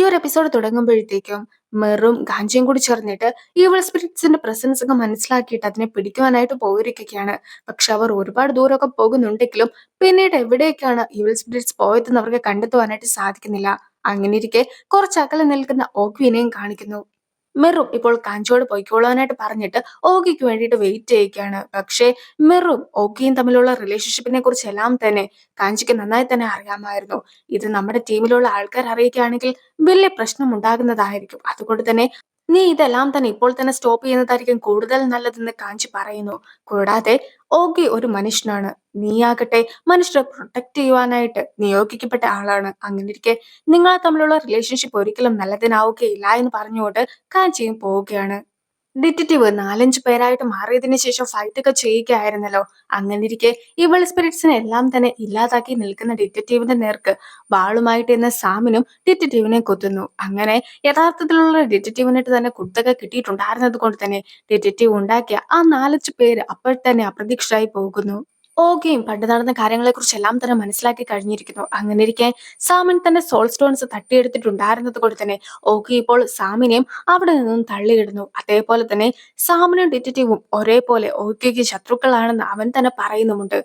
ഒരു എപ്പിസോഡ് തുടങ്ങുമ്പോഴത്തേക്കും മെറും ഗാഞ്ചയും കൂടി ചേർന്നിട്ട് ഈവിൾ സ്പിരിറ്റ്സിന്റെ പ്രസൻസ് ഒക്കെ മനസ്സിലാക്കിയിട്ട് അതിനെ പിടിക്കുവാനായിട്ട് പോയിരിക്കുകയാണ്. പക്ഷെ അവർ ഒരുപാട് ദൂരമൊക്കെ പോകുന്നുണ്ടെങ്കിലും പിന്നീട് എവിടേക്കാണ് ഈവിൾ സ്പിരിറ്റ്സ് പോയതെന്ന് അവർക്ക് കണ്ടെത്തുവാനായിട്ട് സാധിക്കുന്നില്ല. അങ്ങനെ ഇരിക്കെ കുറച്ചകലെ നിൽക്കുന്ന ഓക്വിനെയും കാണിക്കുന്നു. മെറും ഇപ്പോൾ കാഞ്ചോട് പൊയ്ക്കോളാനായിട്ട് പറഞ്ഞിട്ട് ഓഗിക്ക് വേണ്ടിയിട്ട് വെയിറ്റ് ചെയ്യുകയാണ്. പക്ഷേ മെറും ഓഗിയും തമ്മിലുള്ള റിലേഷൻഷിപ്പിനെ കുറിച്ച് എല്ലാം തന്നെ കാഞ്ചിക്ക് നന്നായി തന്നെ അറിയാമായിരുന്നു. ഇത് നമ്മുടെ ടീമിലുള്ള ആൾക്കാർ അറിയിക്കുകയാണെങ്കിൽ വലിയ പ്രശ്നം ഉണ്ടാകുന്നതായിരിക്കും. അതുകൊണ്ട് തന്നെ നീ ഇതെല്ലാം തന്നെ ഇപ്പോൾ തന്നെ സ്റ്റോപ്പ് ചെയ്യുന്നതായിരിക്കും കൂടുതൽ നല്ലതെന്ന് കാഞ്ചി പറയുന്നു. കൂടാതെ ഓഗി ഒരു മനുഷ്യനാണ്, നീയാകട്ടെ മനുഷ്യരെ പ്രൊട്ടക്ട് ചെയ്യുവാനായിട്ട് നിയോഗിക്കപ്പെട്ട ആളാണ്. അങ്ങനെ ഇരിക്കെ നിങ്ങൾ തമ്മിലുള്ള റിലേഷൻഷിപ്പ് ഒരിക്കലും നല്ലതിനാവുകയില്ല എന്ന് പറഞ്ഞുകൊണ്ട് കാഞ്ചിയും പോവുകയാണ്. ഡിറ്റക്റ്റീവ് 4-5 പേരായിട്ട് മാറിയതിനു ശേഷം ഫൈറ്റ് ഒക്കെ ചെയ്യുകയായിരുന്നല്ലോ. അങ്ങനെ ഇരിക്കെ ഇവൾ സ്പിരിറ്റ്സിനെ എല്ലാം തന്നെ ഇല്ലാതാക്കി നിൽക്കുന്ന ഡിറ്റക്റ്റീവിന്റെ നേർക്ക് വാളുമായിട്ട് എന്ന സാമിനും ഡിറ്റക്റ്റീവിനെ കൊത്തുന്നു. അങ്ങനെ യഥാർത്ഥത്തിലുള്ള ഡിറ്റക്റ്റീവിനായിട്ട് തന്നെ കുത്തൊക്കെ കിട്ടിയിട്ടുണ്ടായിരുന്നത് കൊണ്ട് തന്നെ ഡിറ്റക്റ്റീവ് ഉണ്ടാക്കിയ ആ 4-5 പേര് അപ്പോൾ തന്നെ അപ്രതീക്ഷിതരായി പോകുന്നു. ഓകെയും പണ്ട് നടന്ന കാര്യങ്ങളെക്കുറിച്ച് എല്ലാം തന്നെ മനസ്സിലാക്കി കഴിഞ്ഞിരിക്കുന്നു. അങ്ങനെ ഇരിക്കെ സാമിൻ തന്റെ സോൾ സ്റ്റോൺസ് തട്ടിയെടുത്തിട്ടുണ്ടായിരുന്നത് കൊണ്ട് തന്നെ ഓകെ ഇപ്പോൾ സാമിനെയും അവിടെ നിന്നും തള്ളിയിടുന്നു. അതേപോലെ തന്നെ സാമിനും ഡിറ്റക്റ്റീവും ഒരേപോലെ ഓകെക്ക് ശത്രുക്കളാണെന്ന് അവൻ തന്നെ പറയുന്നുമുണ്ട്.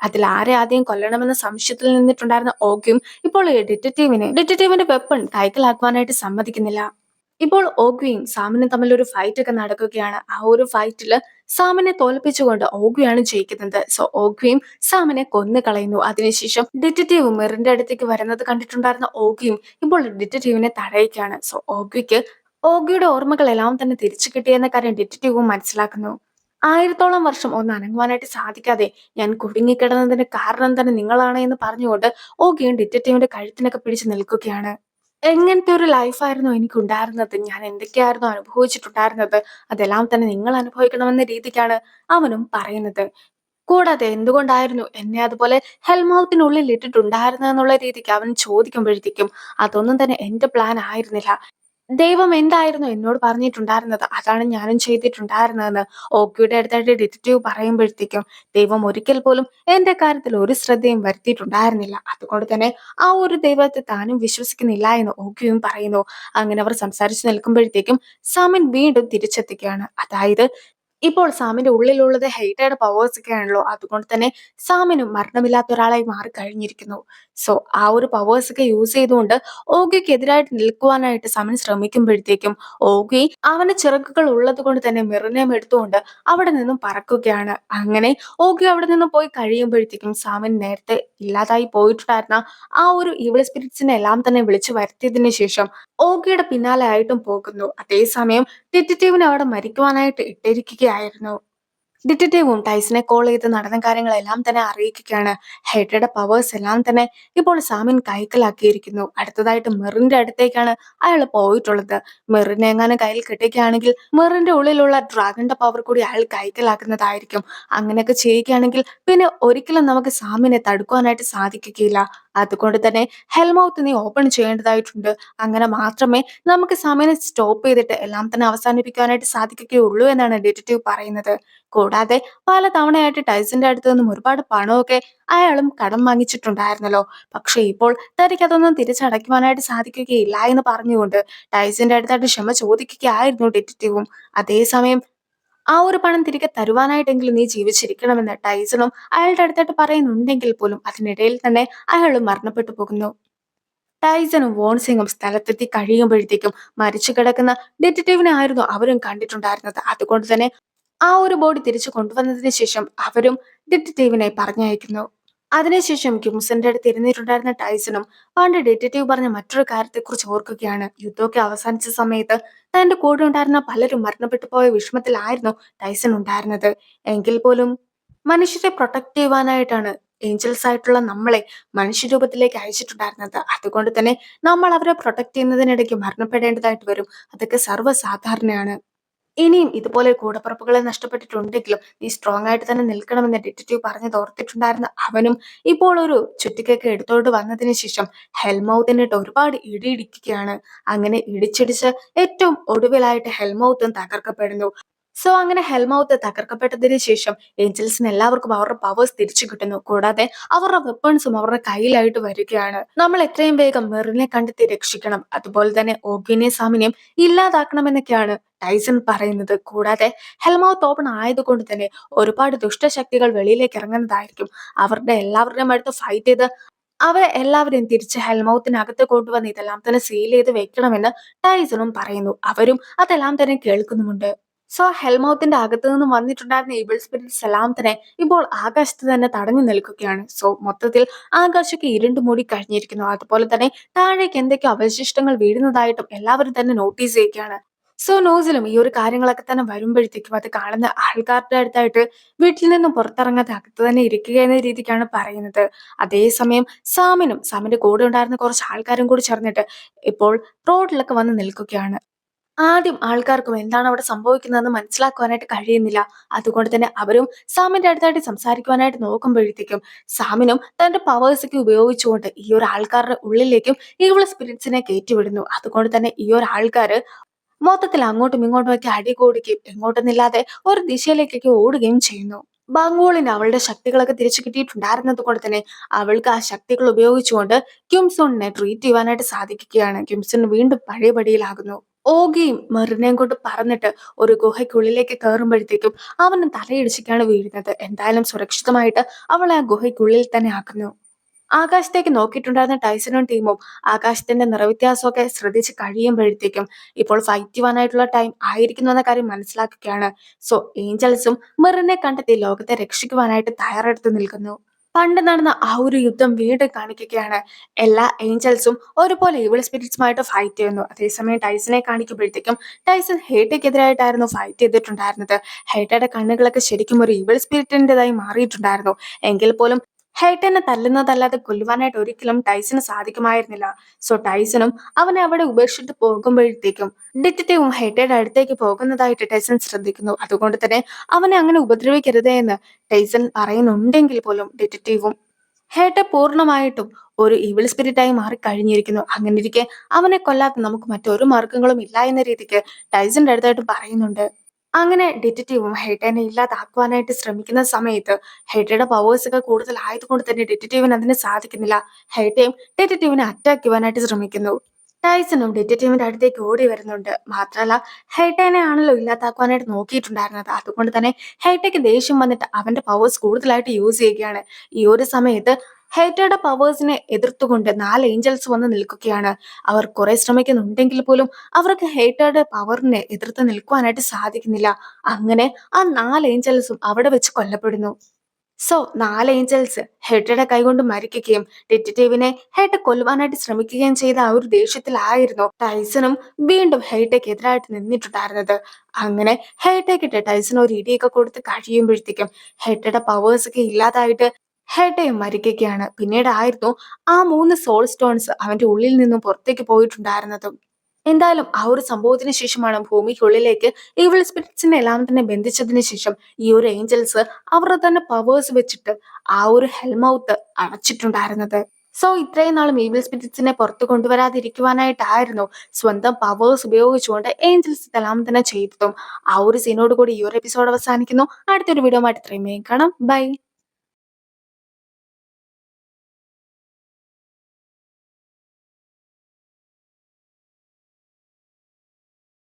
അതിൽ ആരെ ആദ്യം കൊല്ലണമെന്ന സംശയത്തിൽ നിന്നിട്ടുണ്ടായിരുന്ന ഓകെയും ഇപ്പോൾ ഈ ഡിറ്റക്റ്റീവിന്റെ വെപ്പൺ കൈക്കലാക്കുവാനായിട്ട് സമ്മതിക്കുന്നില്ല. ഇപ്പോൾ ഓഗ്വിയും സാമിനും തമ്മിൽ ഒരു ഫൈറ്റ് ഒക്കെ നടക്കുകയാണ്. ആ ഒരു ഫൈറ്റില് സാമിനെ തോൽപ്പിച്ചുകൊണ്ട് ഓഗ്വിയാണ് ജയിക്കുന്നത്. സോ ഓഗ്വിയും സാമിനെ കൊന്നു കളയുന്നു. അതിനുശേഷം ഡിറ്റക്റ്റീവ് മിറിന്റെ അടുത്തേക്ക് വരുന്നത് കണ്ടിട്ടുണ്ടായിരുന്ന ഓഗ്വിയും ഇപ്പോൾ ഡിറ്റക്റ്റീവിനെ തടയുകയാണ്. സോ ഓഗ്വിയുടെ ഓർമ്മകളെല്ലാം തന്നെ തിരിച്ചു കിട്ടിയെന്ന കാര്യം ഡിറ്റക്റ്റീവും മനസ്സിലാക്കുന്നു. 1000ഓളം വർഷം ഒന്ന് അനങ്ങുവാനായിട്ട് സാധിക്കാതെ ഞാൻ കുടുങ്ങിക്കിടന്നതിന്റെ കാരണം തന്നെ നിങ്ങളാണ് എന്ന് പറഞ്ഞുകൊണ്ട് ഓഗ്വിയും ഡിറ്റക്റ്റീവിന്റെ കഴുത്തിനൊക്കെ പിടിച്ചു നിൽക്കുകയാണ്. എങ്ങനത്തെ ഒരു ലൈഫായിരുന്നു എനിക്കുണ്ടായിരുന്നത്, ഞാൻ എന്തൊക്കെയായിരുന്നു അനുഭവിച്ചിട്ടുണ്ടായിരുന്നത്, അതെല്ലാം തന്നെ നിങ്ങൾ അനുഭവിക്കണമെന്ന രീതിക്കാണ് അവനും പറയുന്നത്. കൂടാതെ എന്തുകൊണ്ടായിരുന്നു എന്നെ അതുപോലെ ഹെൽമൗത്തിനുള്ളിൽ ഇട്ടിട്ടുണ്ടായിരുന്നതെന്നുള്ള രീതിക്ക് അവൻ ചോദിക്കുമ്പോഴത്തേക്കും അതൊന്നും തന്നെ എന്റെ പ്ലാൻ ആയിരുന്നില്ല. ദൈവം എന്തായിരുന്നു എന്നോട് പറഞ്ഞിട്ടുണ്ടായിരുന്നത് അതാണ് ഞാനും ചെയ്തിട്ടുണ്ടായിരുന്നതെന്ന് ഓക്കിയുടെ അടുത്തായിട്ട് ഡിറ്റക്റ്റീവ് പറയുമ്പോഴത്തേക്കും ദൈവം ഒരിക്കൽ പോലും എന്റെ കാര്യത്തിൽ ഒരു ശ്രദ്ധയും വരുത്തിയിട്ടുണ്ടായിരുന്നില്ല. അതുകൊണ്ട് തന്നെ ആ ഒരു ദൈവത്തെ താനും വിശ്വസിക്കുന്നില്ല എന്ന് ഓക്കിയും പറയുന്നു. അങ്ങനെ അവർ സംസാരിച്ചു നിൽക്കുമ്പോഴത്തേക്കും സാമിൻ വീണ്ടും തിരിച്ചെത്തുകയാണ്. അതായത് ഇപ്പോൾ സാമിന്റെ ഉള്ളിലുള്ളത് ഹെയ്റ്റഡ് പവേഴ്സ് ഒക്കെ ആണല്ലോ. അതുകൊണ്ട് തന്നെ സാമിനും മരണമില്ലാത്ത ഒരാളായി മാറി കഴിഞ്ഞിരിക്കുന്നു. സോ ആ ഒരു പവേഴ്സ് ഒക്കെ യൂസ് ചെയ്തുകൊണ്ട് ഓഗിക്ക് എതിരായിട്ട് നിൽക്കുവാനായിട്ട് സാമിൻ ശ്രമിക്കുമ്പോഴത്തേക്കും ഓഗി അവന്റെ ചിറകുകൾ ഉള്ളത് കൊണ്ട് തന്നെ മിറിനെയും എടുത്തുകൊണ്ട് അവിടെ നിന്നും പറക്കുകയാണ്. അങ്ങനെ ഓഗി അവിടെ നിന്നും പോയി കഴിയുമ്പോഴത്തേക്കും സാമിൻ നേരത്തെ ഇല്ലാതായി പോയിട്ടുണ്ടായിരുന്ന ആ ഒരു ഈവിൾ സ്പിരിറ്റ്സിനെ എല്ലാം തന്നെ വിളിച്ചു വരുത്തിയതിനു ശേഷം ഓഗിയുടെ പിന്നാലെ ആയിട്ടും പോകുന്നു. അതേസമയം ഡിറ്റക്റ്റീവിനെ അവിടെ മരിക്കുവാനായിട്ട് ഇട്ടിരിക്കുകയായിരുന്നു. ഡിറ്റക്റ്റീവും ടൈസിനെ കോൾ ചെയ്ത് നടന്ന കാര്യങ്ങളെല്ലാം തന്നെ അറിയിക്കുകയാണ്. ഹെഡയുടെ പവേഴ്സ് എല്ലാം തന്നെ ഇപ്പോൾ സാമിൻ കൈക്കലാക്കിയിരിക്കുന്നു. അടുത്തതായിട്ട് മെറിന്റെ അടുത്തേക്കാണ് അയാൾ പോയിട്ടുള്ളത്. മെറിനെ എങ്ങാനും കയ്യിൽ കിട്ടുകയാണെങ്കിൽ മെറിന്റെ ഉള്ളിലുള്ള ഡ്രാഗന്റെ പവർ കൂടി അയാൾ കൈക്കലാക്കുന്നതായിരിക്കും. അങ്ങനെയൊക്കെ ചെയ്യുകയാണെങ്കിൽ പിന്നെ ഒരിക്കലും നമുക്ക് സാമിനെ തടുക്കുവാനായിട്ട് സാധിക്കുകയില്ല. അതുകൊണ്ട് തന്നെ ഹെൽമൗത്ത് നീ ഓപ്പൺ ചെയ്യേണ്ടതായിട്ടുണ്ട്. അങ്ങനെ മാത്രമേ നമുക്ക് സാമിനെ സ്റ്റോപ്പ് ചെയ്തിട്ട് എല്ലാം തന്നെ അവസാനിപ്പിക്കാനായിട്ട് സാധിക്കുകയുള്ളൂ എന്നാണ് ഡിറ്റക്റ്റീവ് പറയുന്നത്. കൂടാതെ പല തവണയായിട്ട് ടൈസന്റെ അടുത്ത് നിന്നും ഒരുപാട് പണമൊക്കെ അയാളും കടം വാങ്ങിച്ചിട്ടുണ്ടായിരുന്നല്ലോ. പക്ഷെ ഇപ്പോൾ തനിക്ക് അതൊന്നും തിരിച്ചടയ്ക്കുവാനായിട്ട് സാധിക്കുകയില്ല എന്ന് പറഞ്ഞുകൊണ്ട് ടൈസന്റെ അടുത്തായിട്ട് ക്ഷമ ചോദിക്കുകയായിരുന്നു ഡിറ്റക്റ്റീവും. അതേസമയം ആ ഒരു പണം തിരികെ തരുവാനായിട്ടെങ്കിലും നീ ജീവിച്ചിരിക്കണമെന്ന് ടൈസണും അയാളുടെ അടുത്തായിട്ട് പറയുന്നുണ്ടെങ്കിൽ പോലും അതിനിടയിൽ തന്നെ അയാളും മരണപ്പെട്ടു പോകുന്നു. ടൈസണും വോൺസിംഗും സ്ഥലത്തെത്തി കഴിയുമ്പോഴത്തേക്കും മരിച്ചു കിടക്കുന്ന ഡിറ്റക്റ്റീവിനെ ആയിരുന്നു അവരും കണ്ടിട്ടുണ്ടായിരുന്നത്. അതുകൊണ്ട് തന്നെ ആ ഒരു ബോഡി തിരിച്ചു കൊണ്ടുവന്നതിന് ശേഷം അവരും ഡിറ്റക്റ്റീവിനെ പറഞ്ഞയക്കുന്നു. അതിനുശേഷം ക്യൂംസന്റെ അടുത്ത് ഇരുന്നിട്ടുണ്ടായിരുന്ന ടൈസണും പണ്ട് ഡിറ്റക്റ്റീവ് പറഞ്ഞ മറ്റൊരു കാര്യത്തെക്കുറിച്ച് ഓർക്കുകയാണ്. യുദ്ധമൊക്കെ അവസാനിച്ച സമയത്ത് തന്റെ കൂടെ ഉണ്ടായിരുന്ന പലരും മരണപ്പെട്ടു പോയ വിഷമത്തിലായിരുന്നു ടൈസൺ ഉണ്ടായിരുന്നത്. എങ്കിൽ പോലും മനുഷ്യരെ പ്രൊട്ടക്ട് ചെയ്യുവാനായിട്ടാണ് ഏഞ്ചൽസ് ആയിട്ടുള്ള നമ്മളെ മനുഷ്യരൂപത്തിലേക്ക് അയച്ചിട്ടുണ്ടായിരുന്നത്. അതുകൊണ്ട് തന്നെ നമ്മൾ അവരെ പ്രൊട്ടക്ട് ചെയ്യുന്നതിനിടയ്ക്ക് മരണപ്പെടേണ്ടതായിട്ട് വരും. അതൊക്കെ സർവ്വസാധാരണയാണ്. ഇനിയും ഇതുപോലെ കൂടപ്പിറപ്പുകളെ നഷ്ടപ്പെട്ടിട്ടുണ്ടെങ്കിലും നീ സ്ട്രോങ് ആയിട്ട് തന്നെ നിൽക്കണമെന്ന് ഡിറ്റക്റ്റീവ് പറഞ്ഞത് ഓർത്തിട്ടുണ്ടായിരുന്ന അവനും ഇപ്പോൾ ഒരു ചുറ്റിക്കൊക്കെ എടുത്തോണ്ട് വന്നതിന് ശേഷം ഹെൽമൗത്തിനിട്ട് ഒരുപാട് ഇടിയിടിക്കുകയാണ്. അങ്ങനെ ഇടിച്ചിടിച്ച് ഏറ്റവും ഒടുവിലായിട്ട് ഹെൽമൗത്തും തകർക്കപ്പെടുന്നു. സോ അങ്ങനെ ഹെൽമൗത്ത് തകർക്കപ്പെട്ടതിന് ശേഷം ഏഞ്ചൽസിന് എല്ലാവർക്കും അവരുടെ പവേഴ്സ് തിരിച്ചു കിട്ടുന്നു. കൂടാതെ അവരുടെ വെപ്പൺസും അവരുടെ കയ്യിലായിട്ട് വരികയാണ്. നമ്മൾ എത്രയും വേഗം മെറിനെ കണ്ടെത്തി രക്ഷിക്കണം. അതുപോലെ തന്നെ ഓഗിനെയും സാമിനെയും ഇല്ലാതാക്കണമെന്നൊക്കെയാണ് ടൈസൺ പറയുന്നത്. കൂടാതെ ഹെൽമൗത്ത് ഓപ്പൺ ആയതുകൊണ്ട് തന്നെ ഒരുപാട് ദുഷ്ടശക്തികൾ വെളിയിലേക്ക് ഇറങ്ങുന്നതായിരിക്കും. അവരുടെ എല്ലാവരുടെയും അടുത്ത് ഫൈറ്റ് ചെയ്ത് അവരെ എല്ലാവരെയും തിരിച്ച് ഹെൽമൗത്തിനകത്ത് കൊണ്ടുവന്ന് ഇതെല്ലാം തന്നെ സീൽ ചെയ്ത് വെക്കണമെന്ന് ടൈസണും പറയുന്നു. അവരും അതെല്ലാം തന്നെ കേൾക്കുന്നുമുണ്ട്. സോ ഹെൽമൗത്തിന്റെ അകത്തു നിന്നും വന്നിട്ടുണ്ടായിരുന്ന ഈവിൾ സ്പിരിറ്റ്സ് എല്ലാം തന്നെ ഇപ്പോൾ ആകാശത്ത് തന്നെ തടഞ്ഞു നിൽക്കുകയാണ്. സോ മൊത്തത്തിൽ ആകാശമൊക്കെ ഇരുണ്ടു മൂടി കഴിഞ്ഞിരിക്കുന്നു. അതുപോലെ തന്നെ താഴേക്ക് എന്തൊക്കെയോ അവശിഷ്ടങ്ങൾ വീഴുന്നതായിട്ടും എല്ലാവരും തന്നെ നോട്ടീസ് ചെയ്യുകയാണ്. സോ ന്യൂസിലും ഈ ഒരു കാര്യങ്ങളൊക്കെ തന്നെ വരുമ്പോഴത്തേക്കും അത് കാണുന്ന ആൾക്കാരുടെ അടുത്തായിട്ട് വീട്ടിൽ നിന്നും പുറത്തിറങ്ങാതെ അകത്ത് തന്നെ ഇരിക്കുക എന്ന രീതിക്കാണ് പറയുന്നത്. അതേസമയം സാമിന്റെ കൂടെ ഉണ്ടായിരുന്ന കുറച്ച് ആൾക്കാരും കൂടി ചേർന്നിട്ട് ഇപ്പോൾ റോഡിലൊക്കെ വന്ന് നിൽക്കുകയാണ്. ആദ്യം ആൾക്കാർക്കും എന്താണ് അവിടെ സംഭവിക്കുന്നതെന്ന് മനസ്സിലാക്കുവാനായിട്ട് കഴിയുന്നില്ല. അതുകൊണ്ട് തന്നെ അവരും സാമിന്റെ അടുത്തായിട്ട് സംസാരിക്കുവാനായിട്ട് നോക്കുമ്പോഴത്തേക്കും സാമിനും തന്റെ പവേഴ്സൊക്കെ ഉപയോഗിച്ചുകൊണ്ട് ഈ ഒരു ആൾക്കാരുടെ ഉള്ളിലേക്കും ഈവിൾ സ്പിരിറ്റ്സിനെ കയറ്റിവിടുന്നു. അതുകൊണ്ട് തന്നെ ഈ ഒരു ആൾക്കാര് മൊത്തത്തിൽ അങ്ങോട്ടും ഇങ്ങോട്ടും ഒക്കെ അടി കൂടുകയും എങ്ങോട്ടെന്നില്ലാതെ ഒരു ദിശയിലേക്കൊക്കെ ഓടുകയും ചെയ്യുന്നു. ബാങ്കുളിന് അവളുടെ ശക്തികളൊക്കെ തിരിച്ചു കിട്ടിയിട്ടുണ്ടായിരുന്നത് കൊണ്ട് തന്നെ അവൾക്ക് ആ ശക്തികൾ ഉപയോഗിച്ചുകൊണ്ട് ക്യുംസോണിനെ ട്രീറ്റ് ചെയ്യുവാനായിട്ട് സാധിക്കുകയാണ്. ക്യുംസോൺ വീണ്ടും പഴയപടിയിലാകുന്നു. ഓഗിയും മെറിനെയും കൊണ്ട് പറന്നിട്ട് ഒരു ഗുഹയ്ക്കുള്ളിലേക്ക് കയറുമ്പോഴത്തേക്കും അവനും തലയിടിച്ചിട്ടാണ് വീഴുന്നത്. എന്തായാലും സുരക്ഷിതമായിട്ട് അവളെ ആ ഗുഹയ്ക്കുള്ളിൽ തന്നെ ആക്കുന്നു. ആകാശത്തേക്ക് നോക്കിയിട്ടുണ്ടായിരുന്ന ടൈസണും ടീമും ആകാശത്തിന്റെ നിറവ്യത്യാസമൊക്കെ ശ്രദ്ധിച്ച് കഴിയുമ്പോഴത്തേക്കും ഇപ്പോൾ ഫൈറ്റ് ചെയ്യുവാനായിട്ടുള്ള ടൈം ആയിരിക്കുന്നു എന്ന കാര്യം മനസ്സിലാക്കുകയാണ്. സോ ഏഞ്ചൽസും മെറിനെ കണ്ടെത്തി ലോകത്തെ രക്ഷിക്കുവാനായിട്ട് തയ്യാറെടുത്ത് നിൽക്കുന്നു. പണ്ട് നടന്ന ആ ഒരു യുദ്ധം വീണ്ടും കാണിക്കുകയാണ്. എല്ലാ ഏഞ്ചൽസും ഒരുപോലെ ഈവിൾ സ്പിരിറ്റ്സുമായിട്ട് ഫൈറ്റ് ചെയ്യുന്നു. അതേസമയം ടൈസനെ കാണിക്കുമ്പോഴത്തേക്കും ടൈസൺ ഹേറ്റയ്ക്കെതിരായിട്ടായിരുന്നു ഫൈറ്റ് ചെയ്തിട്ടുണ്ടായിരുന്നത്. ഹേറ്റയുടെ കണ്ണുകളൊക്കെ ശരിക്കും ഒരു ഈവിൾ സ്പിരിറ്റിൻ്റെതായി മാറിയിട്ടുണ്ടായിരുന്നു. എങ്കിൽ പോലും ഹേട്ടനെ തല്ലുന്നതല്ലാതെ കൊല്ലുവാനായിട്ട് ഒരിക്കലും ടൈസന് സാധിക്കുമായിരുന്നില്ല. സോ ടൈസണും അവനെ അവിടെ ഉപേക്ഷിച്ചിട്ട് പോകുമ്പോഴത്തേക്കും ഡിറ്റക്റ്റീവും ഹേട്ടയുടെ അടുത്തേക്ക് പോകുന്നതായിട്ട് ടൈസൺ ശ്രദ്ധിക്കുന്നു. അതുകൊണ്ട് തന്നെ അവനെ അങ്ങനെ ഉപദ്രവിക്കരുതേ എന്ന് ടൈസൺ പറയുന്നുണ്ടെങ്കിൽ പോലും ഡിറ്റക്റ്റീവും ഹേട്ട പൂർണ്ണമായിട്ടും ഒരു ഈവിൾ സ്പിരിറ്റായി മാറിക്കഴിഞ്ഞിരിക്കുന്നു. അങ്ങനെ ഇരിക്കെ അവനെ കൊല്ലാത്ത നമുക്ക് മറ്റൊരു മാർഗങ്ങളും ഇല്ല എന്ന രീതിക്ക് ടൈസന്റെ അടുത്തായിട്ട് പറയുന്നുണ്ട്. അങ്ങനെ ഡിറ്റക്റ്റീവും ഹെയ്റ്റനെ ഇല്ലാതാക്കുവാനായിട്ട് ശ്രമിക്കുന്ന സമയത്ത് ഹെയ്റ്റയുടെ പവേഴ്സ് ഒക്കെ കൂടുതൽ ആയതുകൊണ്ട് തന്നെ ഡിറ്റക്റ്റീവിന് അതിന് സാധിക്കുന്നില്ല. ഹെയ്റ്റയും ഡിറ്റക്റ്റീവിനെ അറ്റാക്ക് ചെയ്യുവാനായിട്ട് ശ്രമിക്കുന്നു. ടൈസണും ഡിറ്റക്റ്റീവിന്റെ അടുത്തേക്ക് ഓടി വരുന്നുണ്ട്. മാത്രമല്ല ഹെയ്റ്റനെ ആണല്ലോ ഇല്ലാതാക്കുവാനായിട്ട് നോക്കിയിട്ടുണ്ടായിരുന്നത്. അതുകൊണ്ട് തന്നെ ഹെയ്റ്റയ്ക്ക് ദേഷ്യം വന്നിട്ട് അവന്റെ പവേഴ്സ് കൂടുതലായിട്ട് യൂസ് ചെയ്യുകയാണ്. ഈ ഒരു സമയത്ത് ഹെയ്റ്റയുടെ പവേഴ്സിനെ എതിർത്തുകൊണ്ട് 4 ഏഞ്ചൽസ് വന്ന് നിൽക്കുകയാണ്. അവർ കുറെ ശ്രമിക്കുന്നുണ്ടെങ്കിൽ പോലും അവർക്ക് ഹേറ്ററുടെ പവറിനെ എതിർത്ത് നിൽക്കുവാനായിട്ട് സാധിക്കുന്നില്ല. അങ്ങനെ ആ 4 ഏഞ്ചൽസും അവിടെ വെച്ച് കൊല്ലപ്പെടുന്നു. സോ 4 ഏഞ്ചൽസ് ഹെറ്റയുടെ കൈകൊണ്ട് മരിക്കുകയും ഡിറ്റക്റ്റീവിനെ ഹേട്ട കൊല്ലുവാനായിട്ട് ശ്രമിക്കുകയും ചെയ്ത ആ ഒരു ദേഷ്യത്തിലായിരുന്നു ടൈസണും വീണ്ടും ഹേട്ടയ്ക്ക് എതിരായിട്ട് നിന്നിട്ടുണ്ടായിരുന്നത്. അങ്ങനെ ഹേട്ടയ്ക്കിട്ട് ടൈസൺ ഒരു ഇടിയൊക്കെ കൊടുത്ത് കഴിയുമ്പോഴത്തേക്കും ഹേട്ടയുടെ പവേഴ്സ് ഒക്കെ ഇല്ലാതായിട്ട് ഹേട്ടയും മരിക്കുകയാണ്. പിന്നീടായിരുന്നു ആ 3 സോൾ സ്റ്റോൺസ് അവന്റെ ഉള്ളിൽ നിന്നും പുറത്തേക്ക് പോയിട്ടുണ്ടായിരുന്നതും. എന്തായാലും ആ ഒരു സംഭവത്തിന് ശേഷമാണ് ഭൂമിക്കുള്ളിലേക്ക് ഈവിൾ സ്പിരിറ്റ്സിനെ എല്ലാം തന്നെ ബന്ധിച്ചതിന് ശേഷം ഈ ഒരു ഏഞ്ചൽസ് അവരുടെ തന്നെ പവേഴ്സ് വെച്ചിട്ട് ആ ഒരു ഹെൽമൗത്ത് അടച്ചിട്ടുണ്ടായിരുന്നത്. സോ ഇത്രയും നാളും ഈവിൾ സ്പിരിറ്റ്സിനെ പുറത്തു കൊണ്ടുവരാതിരിക്കുവാനായിട്ടായിരുന്നു സ്വന്തം പവേഴ്സ് ഉപയോഗിച്ചുകൊണ്ട് ഏഞ്ചൽസ് ഇതെല്ലാം തന്നെ ചെയ്തതും. ആ ഒരു സീനോട് കൂടി ഈ ഒരു എപ്പിസോഡ് അവസാനിക്കുന്നു. അടുത്തൊരു വീഡിയോ ആയിട്ട് ഇത്രയും കാണാം. ബൈ.